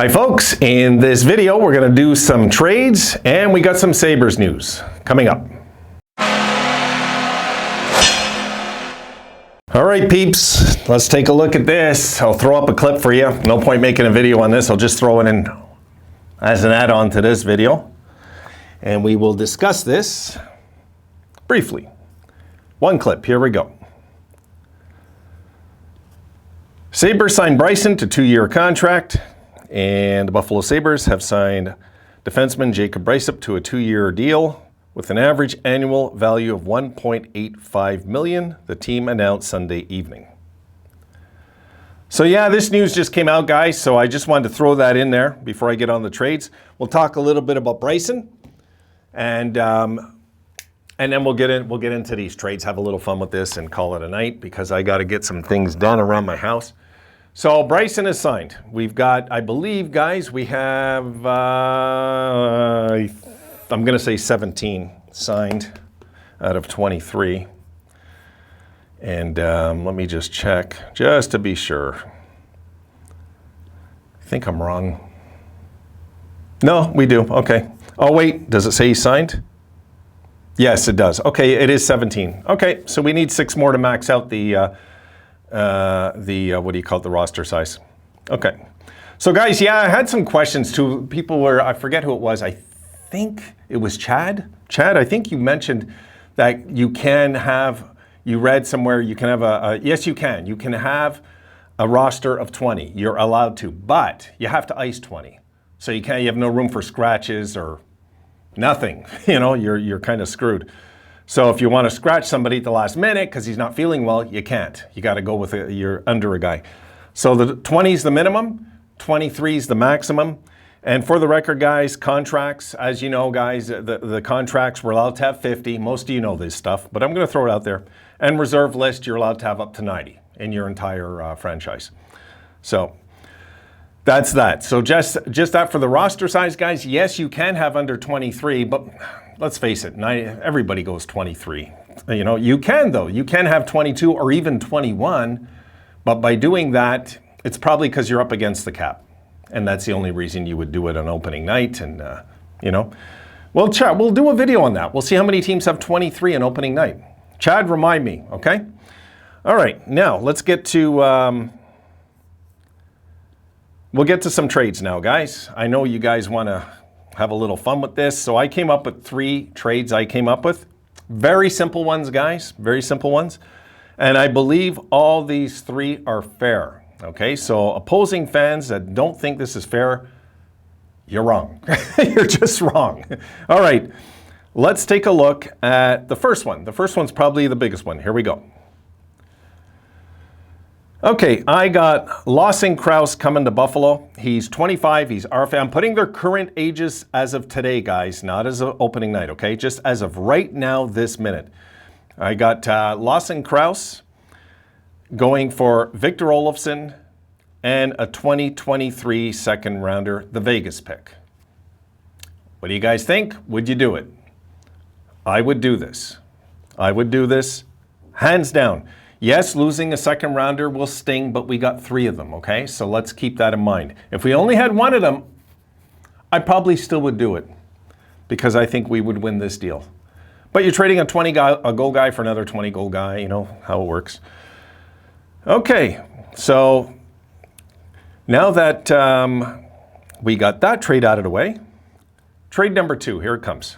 Hi folks, in this video we're going to do some trades and we got some Sabres news coming up. Alright peeps, let's take a look at this. I'll throw up a clip for you. No point making a video on this, I'll just throw it in as an add-on to this video. And we will discuss this briefly. One clip, here we go. Sabres signed Bryson to 2-year contract. And the Buffalo Sabres have signed defenseman Jacob Bryson to a 2-year deal with an average annual value of $1.85 million, the team announced Sunday evening. So yeah, this news just came out, guys, so I just wanted to throw that in there before I get on the trades. We'll talk a little bit about Bryson, and then we'll get into these trades, have a little fun with this, and call it a night because I got to get some things done around my house. So Bryson is signed. We've got, I believe, guys, we have, I'm going to say 17 signed out of 23. And let me just check, just to be sure. I think I'm wrong. No, we do. Okay. Oh, wait, does it say he signed? Yes, it does. Okay, it is 17. Okay, so we need 6 more to max out the what do you call it, the roster size. Okay. So guys, yeah, I had some questions too. People were, I forget who it was. I think it was Chad. Chad, I think you mentioned that you can have, you read somewhere, you can have yes, you can. You can have a roster of 20. You're allowed to, but you have to ice 20. So you have no room for scratches or nothing. You know, you're kind of screwed. So if you want to scratch somebody at the last minute because he's not feeling well, you can't. You got to go with you're under a guy. So the 20 is the minimum, 23 is the maximum. And for the record, guys, contracts, as you know, guys, the contracts, we're allowed to have 50. Most of you know this stuff, but I'm going to throw it out there. And reserve list, you're allowed to have up to 90 in your entire franchise. So that's that. So just that for the roster size, guys. Yes, you can have under 23, but let's face it, everybody goes 23. You know, you can though. You can have 22 or even 21, but by doing that, it's probably because you're up against the cap. And that's the only reason you would do it on opening night. And, you know, well, Chad, we'll do a video on that. We'll see how many teams have 23 on opening night. Chad, remind me, okay? All right, now let's get to... we'll get to some trades now, guys. I know you guys want to have a little fun with this. So I came up with 3 trades I came up with. Very simple ones, guys. Very simple ones. And I believe all these 3 are fair. Okay, so opposing fans that don't think this is fair, you're wrong. You're just wrong. All right, let's take a look at the first one. The first one's probably the biggest one. Here we go. Okay, I got Lawson Crouse coming to Buffalo. He's 25, he's RFA. I'm putting their current ages as of today, guys, not as of opening night, okay? Just as of right now, this minute. I got Lawson Crouse going for Victor Olofsson and a 2023 second rounder, the Vegas pick. What do you guys think? Would you do it? I would do this. I would do this, hands down. Yes, losing a second rounder will sting, but we got 3 of them, okay? So let's keep that in mind. If we only had 1 of them, I probably still would do it because I think we would win this deal. But you're trading a 20-goal guy for another 20-goal guy, you know how it works. Okay, so now that we got that trade out of the way, trade number 2, here it comes.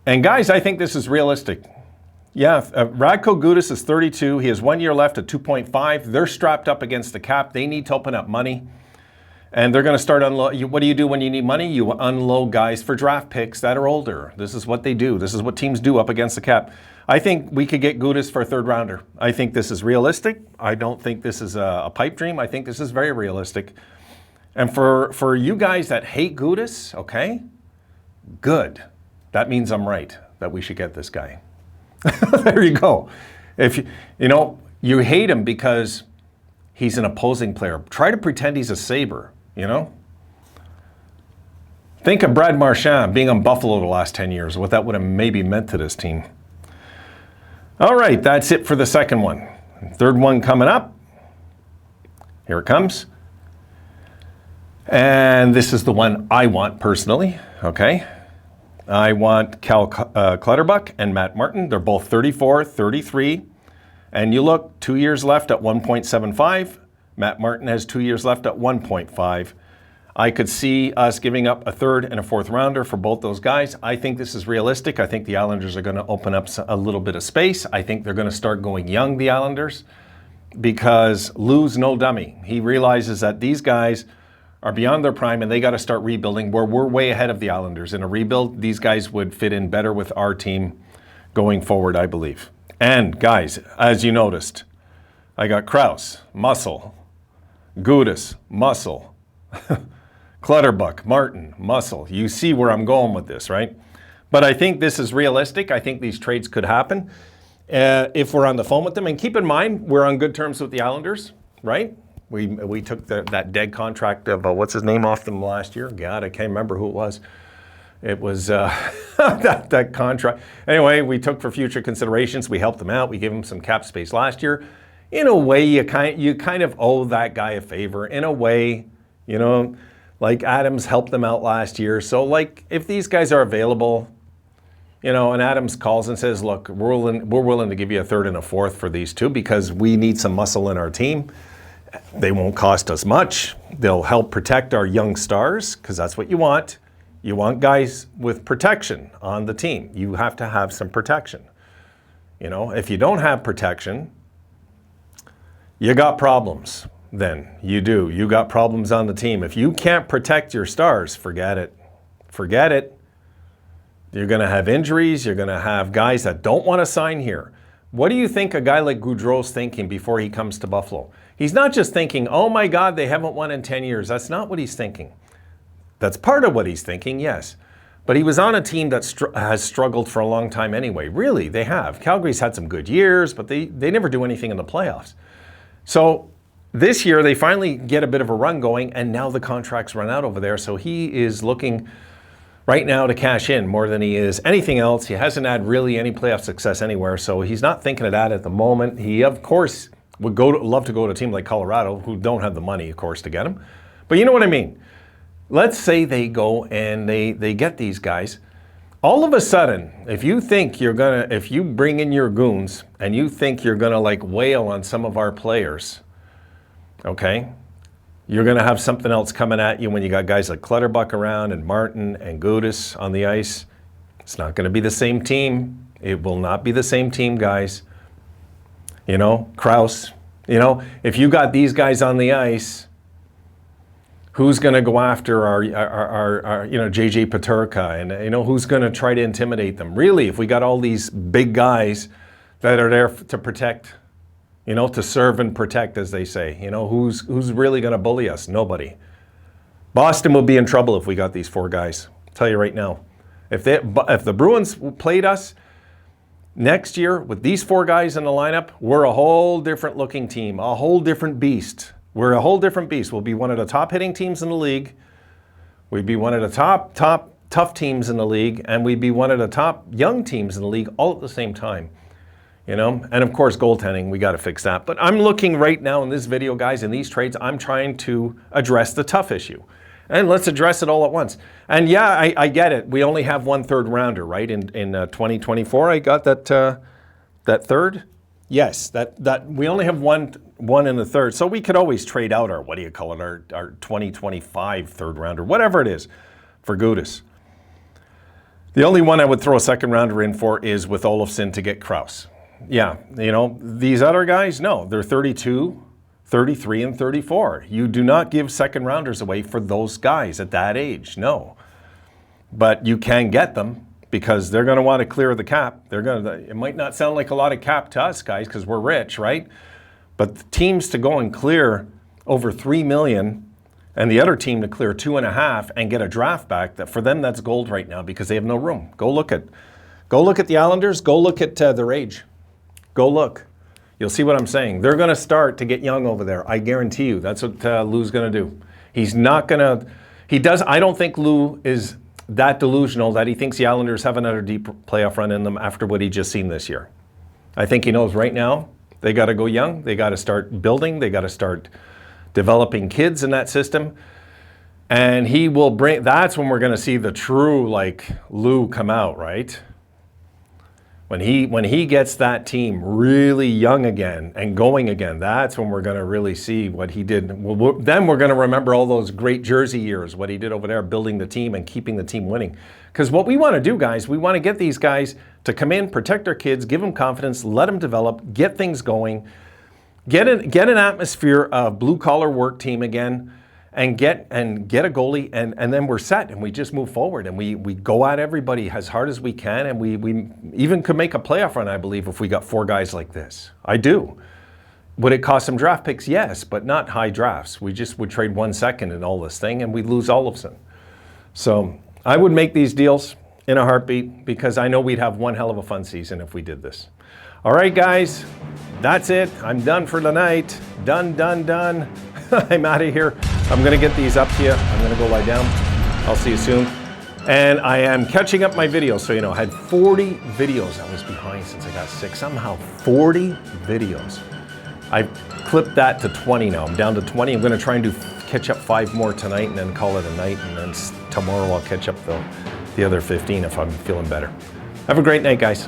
And guys, I think this is realistic. Yeah, Radko Gudas is 32. He has 1 year left at 2.5. They're strapped up against the cap. They need to open up money. And they're going to start unload. What do you do when you need money? You unload guys for draft picks that are older. This is what they do. This is what teams do up against the cap. I think we could get Gudas for a 3rd rounder. I think this is realistic. I don't think this is a pipe dream. I think this is very realistic. And for you guys that hate Gudas, okay, good. That means I'm right, that we should get this guy. There you go. If you know, you hate him because he's an opposing player. Try to pretend he's a Sabre, you know? Think of Brad Marchand being on Buffalo the last 10 years, what that would have maybe meant to this team. All right, that's it for the second one. Third one coming up. Here it comes. And this is the one I want personally, okay? I want Cal Clutterbuck and Matt Martin. They're both 34, 33. And you look, 2 years left at 1.75. Matt Martin has 2 years left at 1.5. I could see us giving up a third and a fourth rounder for both those guys. I think this is realistic. I think the Islanders are going to open up a little bit of space. I think they're going to start going young, the Islanders, because Lou's no dummy. He realizes that these guys are beyond their prime and they got to start rebuilding, where we're way ahead of the Islanders. In a rebuild, these guys would fit in better with our team going forward, I believe. And guys, as you noticed, I got Krause, muscle, Gudis, muscle, Clutterbuck, Martin, muscle. You see where I'm going with this, right? But I think this is realistic. I think these trades could happen if we're on the phone with them. And keep in mind, we're on good terms with the Islanders, right? We took that dead contract of, what's his name, off them last year. God, I can't remember who it was. It was that contract. Anyway, we took for future considerations. We helped them out. We gave them some cap space last year. In a way, you kind of owe that guy a favor. In a way, you know, like Adams helped them out last year. So, like, if these guys are available, you know, and Adams calls and says, look, we're willing to give you a third and a fourth for these two because we need some muscle in our team. They won't cost us much. They'll help protect our young stars, because that's what you want. You want guys with protection on the team. You have to have some protection. You know, if you don't have protection, you got problems. Then you do. You got problems on the team. If you can't protect your stars, forget it. Forget it. You're going to have injuries. You're going to have guys that don't want to sign here. What do you think a guy like Gaudreau's thinking before he comes to Buffalo? He's not just thinking, oh my God, they haven't won in 10 years. That's not what he's thinking. That's part of what he's thinking, yes. But he was on a team that has struggled for a long time anyway. Really, they have. Calgary's had some good years, but they never do anything in the playoffs. So this year, they finally get a bit of a run going, and now the contracts run out over there. So he is looking right now to cash in more than he is anything else. He hasn't had really any playoff success anywhere, so he's not thinking of that at the moment. He, of course, would love to go to a team like Colorado, who don't have the money, of course, to get him. But you know what I mean. Let's say they go and they get these guys. All of a sudden, if you bring in your goons and you think you're gonna like wail on some of our players, okay, you're gonna have something else coming at you when you got guys like Clutterbuck around and Martin and Gudis on the ice. It's not gonna be the same team. It will not be the same team, guys. You know, Krause, you know, if you got these guys on the ice, who's going to go after our JJ Peterka, and, you know, who's going to try to intimidate them? Really, if we got all these big guys that are there to protect, you know, to serve and protect, as they say, you know, who's really going to bully us? Nobody. Boston will be in trouble if we got these four guys. I'll tell you right now. If the Bruins played us next year with these four guys in the lineup, we're a whole different looking team, a whole different beast. We're a whole different beast. We'll be one of the top hitting teams in the league. We'd be one of the top tough teams in the league, and we'd be one of the top young teams in the league all at the same time. You know, and of course, goaltending, we got to fix that. But I'm looking right now in this video, guys, in these trades, I'm trying to address the tough issue. And let's address it all at once. And yeah, I get it. We only have one third rounder, right? In 2024, I got that third. Yes, that we only have one in the third. So we could always trade out our, what do you call it, our 2025 third rounder, whatever it is, for Gudis. The only one I would throw a second rounder in for is with Olofsson to get Krause. Yeah, you know, these other guys, no, they're 32, 33, and 34. You do not give second rounders away for those guys at that age, no. But you can get them, because they're going to want to clear the cap. It might not sound like a lot of cap to us, guys, because we're rich, right? But the teams to go and clear over $3 million, and the other team to clear $2.5 million and get a draft back, that for them that's gold right now, because they have no room. Go look at the Islanders. Go look at their age. Go look. You'll see what I'm saying. They're going to start to get young over there. I guarantee you. That's what Lou's going to do. He's not going to. I don't think Lou is that delusional that he thinks the Islanders have another deep playoff run in them after what he just seen this year. I think he knows right now they got to go young. They got to start building. They got to start developing kids in that system. And he will bring, that's when we're going to see the true, like, Lou come out, right? When he gets that team really young again and going again, that's when we're going to really see what he did. Then we're going to remember all those great Jersey years, what he did over there, building the team and keeping the team winning. Because what we want to do, guys, we want to get these guys to come in, protect our kids, give them confidence, let them develop, get things going, get an atmosphere of blue-collar work team again, and get a goalie, and then we're set, and we just move forward, and we go at everybody as hard as we can, and we even could make a playoff run, I believe, if we got 4 guys like this. I do. Would it cost some draft picks? Yes, but not high drafts. We just would trade 1 second in all this thing, and we'd lose all of them. So I would make these deals in a heartbeat, because I know we'd have one hell of a fun season if we did this. All right, guys, that's it. I'm done for tonight. Done. I'm out of here. I'm going to get these up to you. I'm going to go lie down. I'll see you soon. And I am catching up my videos. So, I had 40 videos I was behind since I got sick. Somehow 40 videos. I've clipped that to 20 now. I'm down to 20. I'm going to try and catch up 5 more tonight and then call it a night. And then tomorrow I'll catch up the other 15 if I'm feeling better. Have a great night, guys.